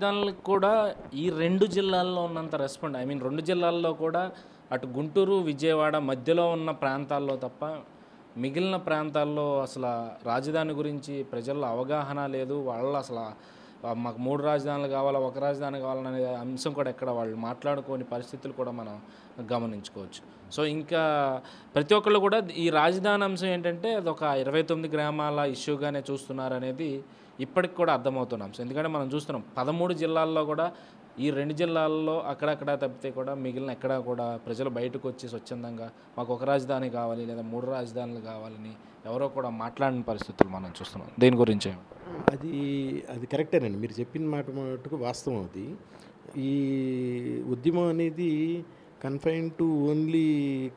రాజధానులకు కూడా ఈ 2 జిల్లాల్లో ఉన్నంత రెస్పాండ్ ఐ మీన్ 2 జిల్లాల్లో కూడా అటు గుంటూరు, విజయవాడ మధ్యలో ఉన్న ప్రాంతాల్లో తప్ప మిగిలిన ప్రాంతాల్లో అసలు రాజధాని గురించి ప్రజల్లో అవగాహన లేదు. వాళ్ళు అసలు మాకు 3 రాజధానులు కావాలా, ఒక రాజధాని కావాలనే అంశం కూడా ఎక్కడ వాళ్ళు మాట్లాడుకోని పరిస్థితులు కూడా మనం గమనించుకోవచ్చు. సో ఇంకా ప్రతి ఒక్కళ్ళు కూడా ఈ రాజధాని అంశం ఏంటంటే అదొక 29 గ్రామాల ఇష్యూగానే చూస్తున్నారనేది ఇప్పటికి కూడా అర్థమవుతున్న అంశం. ఎందుకంటే మనం చూస్తున్నాం 13 జిల్లాల్లో కూడా ఈ 2 జిల్లాల్లో అక్కడక్కడ తప్పితే కూడా మిగిలిన ఎక్కడా కూడా ప్రజలు బయటకు వచ్చి స్వచ్ఛందంగా మాకు ఒక రాజధాని కావాలి లేదా 3 రాజధానులు కావాలని ఎవరో కూడా మాట్లాడిన పరిస్థితులు మనం చూస్తున్నాం. దీని గురించి అది అది కరెక్టేనండి. మీరు చెప్పిన మాట మటుకు వాస్తవం. అది ఈ ఉద్యమం అనేది కన్ఫైన్ టు ఓన్లీ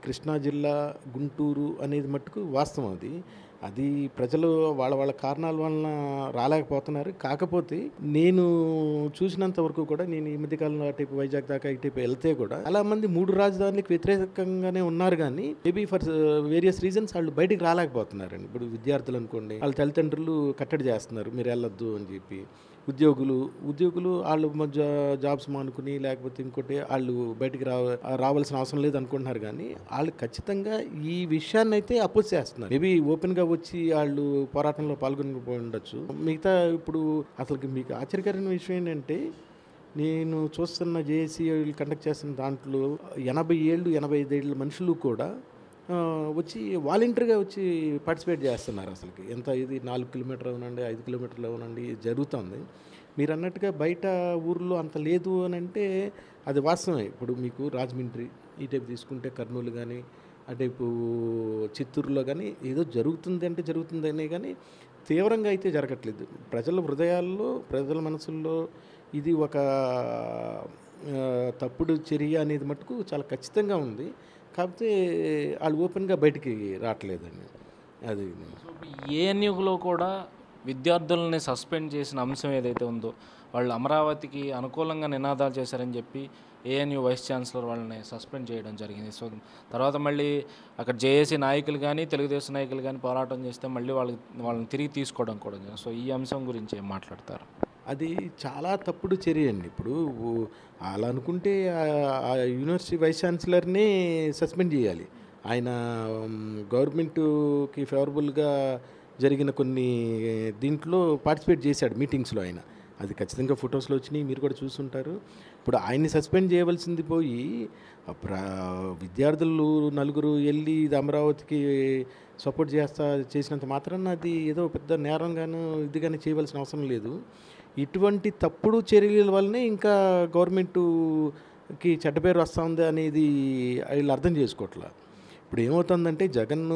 కృష్ణా జిల్లా, గుంటూరు అనేది మట్టుకు వాస్తవం. అది ప్రజలు వాళ్ళ కారణాల వలన రాలేకపోతున్నారు. కాకపోతే నేను చూసినంత వరకు కూడా, నేను ఈ మధ్యకాలంలో అటువైపు వైజాగ్ దాకా ఇటువైపు వెళ్తే కూడా చాలా మంది 3 రాజధానులకు వ్యతిరేకంగానే ఉన్నారు. కానీ మేబీ ఫర్ వేరియస్ రీజన్స్ వాళ్ళు బయటికి రాలేకపోతున్నారండి. ఇప్పుడు విద్యార్థులు అనుకోండి, వాళ్ళ తల్లిదండ్రులు కట్టడి చేస్తున్నారు మీరు వెళ్ళొద్దు అని చెప్పి. ఉద్యోగులు వాళ్ళు మధ్య జాబ్స్ మానుకుని లేకపోతే ఇంకోటి వాళ్ళు బయటికి రావాల్సిన అవసరం లేదు అనుకుంటున్నారు. కానీ వాళ్ళు ఖచ్చితంగా ఈ విషయాన్ని అయితే అపోజ్ చేస్తున్నారు. మేబీ ఓపెన్గా వచ్చి వాళ్ళు పోరాటంలో పాల్గొనిపోయి ఉండొచ్చు. మిగతా ఇప్పుడు అసలు మీకు ఆశ్చర్యకరమైన విషయం ఏంటంటే, నేను చూస్తున్న జేఏసీ కండక్ట్ చేస్తున్న దాంట్లో 80 ఏళ్ళు 85 ఏళ్ళ మనుషులు కూడా వచ్చి వాలంటీర్గా వచ్చి పార్టిసిపేట్ చేస్తున్నారు. అసలుకి ఎంత ఇది 4 కిలోమీటర్లు అవునండి, 5 కిలోమీటర్లు అవునండి జరుగుతుంది. మీరు అన్నట్టుగా బయట ఊర్లో అంత లేదు అని అంటే అది వాస్తవమే. ఇప్పుడు మీకు రాజమండ్రి ఈ టైపు తీసుకుంటే, కర్నూలు కానీ అటైపు చిత్తూరులో కానీ ఏదో జరుగుతుంది అంటే జరుగుతుందనే కానీ తీవ్రంగా అయితే జరగట్లేదు. ప్రజల హృదయాల్లో, ప్రజల మనసుల్లో ఇది ఒక తప్పుడు చర్య అనేది మటుకు చాలా ఖచ్చితంగా ఉంది. కాకపోతే వాళ్ళు ఓపెన్గా బయటికి రావట్లేదండి. అది ఏఎన్యూలో కూడా విద్యార్థులని సస్పెండ్ చేసిన అంశం ఏదైతే ఉందో, వాళ్ళు అమరావతికి అనుకూలంగా నినాదాలు చేశారని చెప్పి ఏఎన్యూ వైస్ ఛాన్సలర్ వాళ్ళని సస్పెండ్ చేయడం జరిగింది. సో తర్వాత మళ్ళీ అక్కడ జేఏసీ నాయకులు కానీ తెలుగుదేశం నాయకులు కానీ పోరాటం చేస్తే మళ్ళీ వాళ్ళని తిరిగి తీసుకోవడం కూడా జరిగింది. సో ఈ అంశం గురించి ఏం మాట్లాడతారు? అది చాలా తప్పుడు చర్య అండి. ఇప్పుడు అలా అనుకుంటే ఆ యూనివర్సిటీ వైస్ ఛాన్సలర్ని సస్పెండ్ చేయాలి. ఆయన గవర్నమెంట్కి ఫేవరబుల్గా జరిగిన కొన్ని దీంట్లో పార్టిసిపేట్ చేశాడు మీటింగ్స్లో ఆయన. అది ఖచ్చితంగా ఫొటోస్లో వచ్చినాయి, మీరు కూడా చూసుంటారు. ఇప్పుడు ఆయన్ని సస్పెండ్ చేయవలసింది పోయి విద్యార్థులు 4 వెళ్ళి ఇది అమరావతికి సపోర్ట్ చేసినంత మాత్రాన అది ఏదో పెద్ద నేరంగాను ఇదిగానే చేయవలసిన అవసరం లేదు. ఇటువంటి తప్పుడు చర్యల వల్లనే ఇంకా గవర్నమెంటుకి చెడ్డ పేరు వస్తుంది అనేది వీళ్ళు అర్థం చేసుకోవట్లా. ఇప్పుడు ఏమవుతుందంటే, జగన్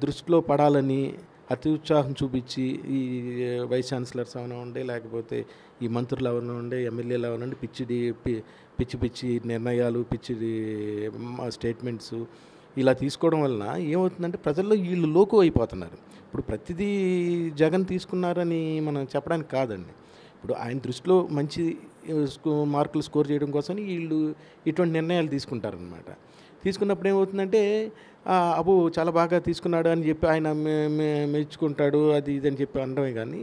దృష్టిలో పడాలని అతి ఉత్సాహం చూపించి ఈ వైస్ ఛాన్సలర్స్ అవనండి, లేకపోతే ఈ మంత్రులు అవనండి, ఎమ్మెల్యేలు అవనండి, పిచ్చి నిర్ణయాలు, పిచ్చి స్టేట్మెంట్స్ ఇలా తీసుకోవడం వలన ఏమవుతుందంటే ప్రజల్లో వీళ్ళు లోకు అయిపోతున్నారు. ఇప్పుడు ప్రతిదీ జగన్ తీసుకున్నారని మనం చెప్పడానికి కాదండి. ఇప్పుడు ఆయన దృష్టిలో మంచి మార్కులు స్కోర్ చేయడం కోసం వీళ్ళు ఇటువంటి నిర్ణయాలు తీసుకుంటారనమాట. తీసుకున్నప్పుడు ఏమవుతుందంటే, అబ్బో చాలా బాగా తీసుకున్నాడు అని చెప్పి ఆయన మెచ్చుకుంటాడు, అది ఇది అని చెప్పి అనడమే. కానీ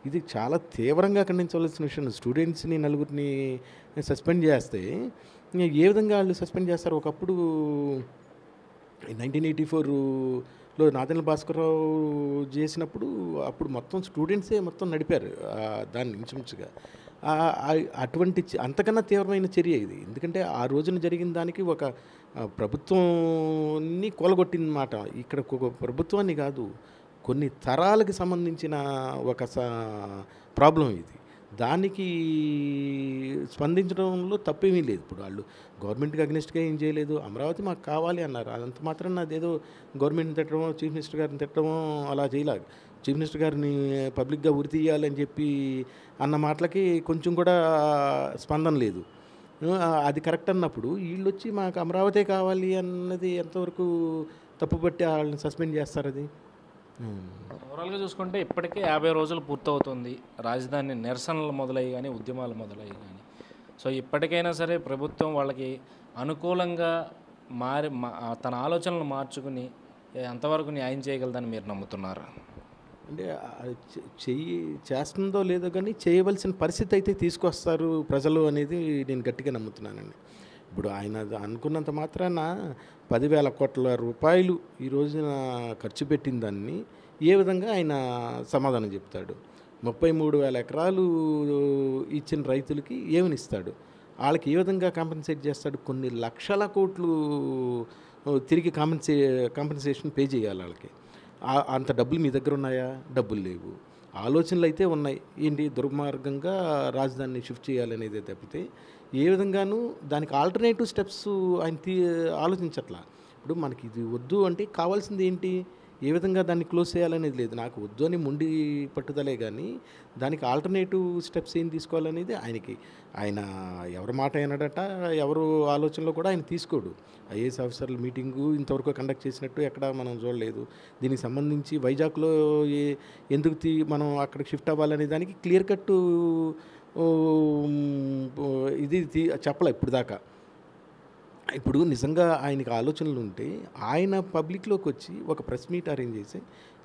ఇది చాలా తీవ్రంగా ఖండించవలసిన విషయం. స్టూడెంట్స్ని 4 సస్పెండ్ చేస్తే ఏ విధంగా వాళ్ళు సస్పెండ్ చేస్తారు? ఒకప్పుడు 1984లో నాదెండ్ల భాస్కర్రావు చేసినప్పుడు అప్పుడు మొత్తం స్టూడెంట్సే మొత్తం నడిపారు దాన్ని ఇంచుమించుగా. అటువంటి అంతకన్నా తీవ్రమైన చర్య ఇది. ఎందుకంటే ఆ రోజున జరిగిన దానికి ఒక ప్రభుత్వాన్ని కూలగొట్టిందన్నమాట. ఇక్కడ ప్రభుత్వాన్ని కాదు, కొన్ని తరాలకు సంబంధించిన ఒక ప్రాబ్లం ఇది. దానికి స్పందించడంలో తప్పేమీ లేదు. ఇప్పుడు వాళ్ళు గవర్నమెంట్కి అగ్నిస్ట్గా ఏం చేయలేదు. అమరావతి మాకు కావాలి అన్నారు. అదంత మాత్రం అదేదో గవర్నమెంట్ని తిట్టడమో, చీఫ్ మినిస్టర్ గారిని తిట్టడమో అలా చేయలేదు. చీఫ్ మినిస్టర్ గారిని పబ్లిక్గా ఉరి తీయాలని చెప్పి అన్న మాటలకి కొంచెం కూడా స్పందన లేదు. అది కరెక్ట్ అన్నప్పుడు వీళ్ళు వచ్చి మాకు అమరావతి కావాలి అన్నది ఎంతవరకు తప్పుపట్టి వాళ్ళని సస్పెండ్ చేస్తారు? అది ఓవరాల్గా చూసుకుంటే ఇప్పటికే 50 రోజులు పూర్తవుతుంది రాజధాని నిరసనలు మొదలయ్యి కానీ, ఉద్యమాలు మొదలయ్యి కానీ. సో ఇప్పటికైనా సరే ప్రభుత్వం వాళ్ళకి అనుకూలంగా తన ఆలోచనలు మార్చుకుని ఎంతవరకు న్యాయం చేయగలదని మీరు నమ్ముతున్నారు? అంటే చెయ్యి చేస్తుందో లేదో కానీ చేయవలసిన పరిస్థితి అయితే తీసుకొస్తారు ప్రజలు అనేది నేను గట్టిగా నమ్ముతున్నానండి. ఇప్పుడు ఆయన అనుకున్నంత మాత్రాన 10,000 కోట్ల రూపాయలు ఈ రోజున ఖర్చు పెట్టిన దాన్ని ఏ విధంగా ఆయన సమాధానం చెప్తాడు? 33,000 ఎకరాలు ఇచ్చిన రైతులకి ఏమనిస్తాడు? వాళ్ళకి ఏ విధంగా కాంపెన్సేట్ చేస్తాడు? కొన్ని లక్షల కోట్లు తిరిగి కాంపెన్సేషన్ పే చేయాలి వాళ్ళకి. అంత డబ్బులు మీ దగ్గర ఉన్నాయా? డబ్బులు లేవు. ఆలోచనలు అయితే ఉన్నాయి. ఏంటి దుర్మార్గంగా రాజధానిని షిఫ్ట్ చేయాలనేదే తప్పితే ఏ విధంగానూ దానికి ఆల్టర్నేటివ్ స్టెప్స్ ఆయన ఆలోచించట్లా. ఇప్పుడు మనకి ఇది వద్దు అంటే కావాల్సింది ఏంటి? ఏ విధంగా దాన్ని క్లోజ్ చేయాలనేది లేదు. నాకు వద్దు అని మొండి పట్టుదలే కానీ దానికి ఆల్టర్నేటివ్ స్టెప్స్ ఏం తీసుకోవాలనేది ఆయన ఎవరి మాట అయినాడట, ఎవరు ఆలోచనలో కూడా ఆయన తీసుకోడు. ఐఏఎస్ ఆఫీసర్ల మీటింగు ఇంతవరకు కండక్ట్ చేసినట్టు ఎక్కడ మనం చూడలేదు. దీనికి సంబంధించి వైజాగ్లో ఎందుకు మనం అక్కడికి షిఫ్ట్ అవ్వాలనే దానికి క్లియర్ కట్టు ఇది చెప్పలే ఇప్పుడు దాకా. ఇప్పుడు నిజంగా ఆయనకి ఆలోచనలు ఉంటే ఆయన పబ్లిక్లోకి వచ్చి ఒక ప్రెస్ మీట్ అరేంజ్ చేసి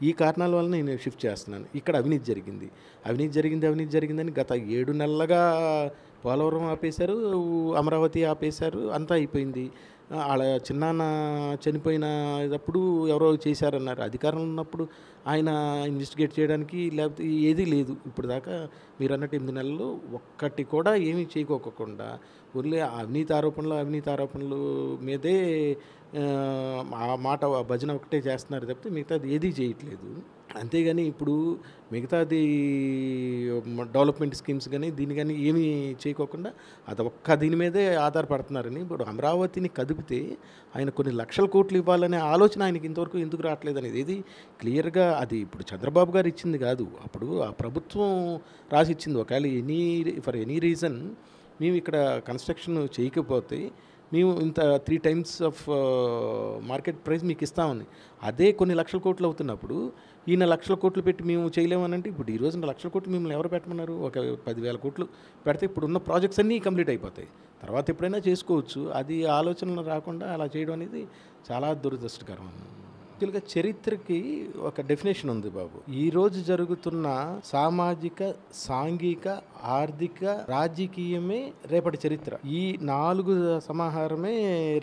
ఈ కారణాల వల్ల నేను షిఫ్ట్ చేస్తున్నాను, ఇక్కడ అవినీతి జరిగిందని గత 7 నెలలుగా పోలవరం ఆపేశారు, అమరావతి ఆపేశారు, అంతా అయిపోయింది. వాళ్ళ చిన్నాన్న చనిపోయినప్పుడు ఎవరో చేశారన్నారు. అధికారంలో ఉన్నప్పుడు ఆయన ఇన్వెస్టిగేట్ చేయడానికి లేకపోతే ఏదీ లేదు. ఇప్పుడు దాకా మీరు అన్నట్టు 8 నెలల్లో ఒక్కటి కూడా ఏమీ చేయకోకుండా ఓన్లీ అవినీతి ఆరోపణలు మీదే ఆ మాట భజన ఒకటే చేస్తున్నారు తప్పితే మిగతాది ఏదీ చేయట్లేదు. అంతేగాని ఇప్పుడు మిగతాది డెవలప్మెంట్ స్కీమ్స్ కానీ దీన్ని కానీ ఏమీ చేయకోకుండా అది ఒక్క దీని మీదే ఆధారపడుతున్నారని. ఇప్పుడు అమరావతిని కదిపితే ఆయన కొన్ని లక్షల కోట్లు ఇవ్వాలనే ఆలోచన ఆయనకి ఇంతవరకు ఎందుకు రావట్లేదు అనేది ఇది క్లియర్గా. అది ఇప్పుడు చంద్రబాబు గారు ఇచ్చింది కాదు, అప్పుడు ఆ ప్రభుత్వం రాసి ఇచ్చింది. ఒకవేళ ఫర్ ఎనీ రీజన్ మేము ఇక్కడ కన్స్ట్రక్షన్ చేయకపోతే మేము ఇంత 3 times ఆఫ్ మార్కెట్ ప్రైస్ మీకు ఇస్తామని. అదే కొన్ని లక్షల కోట్లు అవుతున్నప్పుడు ఈయన లక్షల కోట్లు పెట్టి మేము చేయలేమనంటే ఇప్పుడు ఈ రోజున లక్షల కోట్లు మిమ్మల్ని ఎవరు పెట్టమన్నారు? ఒక 10,000 కోట్లు పెడితే ఇప్పుడున్న ప్రాజెక్ట్స్ అన్నీ కంప్లీట్ అయిపోతాయి. తర్వాత ఎప్పుడైనా చేసుకోవచ్చు. అది ఆలోచనలు రాకుండా అలా చేయడం అనేది చాలా దురదృష్టకరం. యాక్చువల్గా చరిత్రకి ఒక డెఫినేషన్ ఉంది బాబు. ఈరోజు జరుగుతున్న సామాజిక, సాంఘిక, ఆర్థిక, రాజకీయమే రేపటి చరిత్ర. ఈ 4 సమాహారమే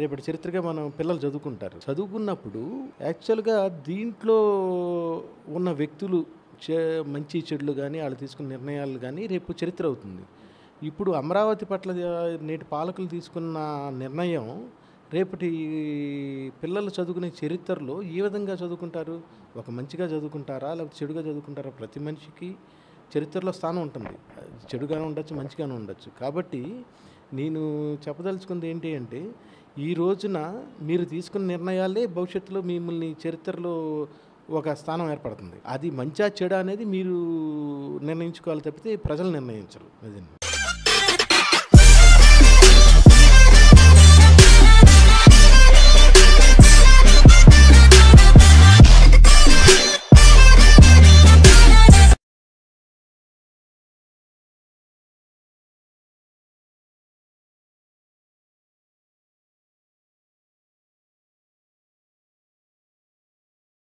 రేపటి చరిత్రగా మనం పిల్లలు చదువుకున్నప్పుడు యాక్చువల్గా దీంట్లో ఉన్న వ్యక్తులు మంచి చెడులు కానీ వాళ్ళు తీసుకున్న నిర్ణయాలు కానీ రేపు చరిత్ర అవుతుంది. ఇప్పుడు అమరావతి పట్ల నేటి పాలకులు తీసుకున్న నిర్ణయం రేపటి పిల్లలు చదువుకునే చరిత్రలో ఏ విధంగా చదువుకుంటారు? ఒక మంచిగా చదువుకుంటారా లేకపోతే చెడుగా చదువుకుంటారా? ప్రతి మనిషికి చరిత్రలో స్థానం ఉంటుంది. చెడుగానే ఉండొచ్చు, మంచిగానే ఉండొచ్చు. కాబట్టి నేను చెప్పదలుచుకుంది ఏంటి అంటే ఈ రోజున మీరు తీసుకున్న నిర్ణయాలే భవిష్యత్తులో మిమ్మల్ని చరిత్రలో ఒక స్థానం ఏర్పడుతుంది. అది మంచా చెడా అనేది మీరు నిర్ణయించుకోవాలి తప్పితే ప్రజలు నిర్ణయించరు. అదే.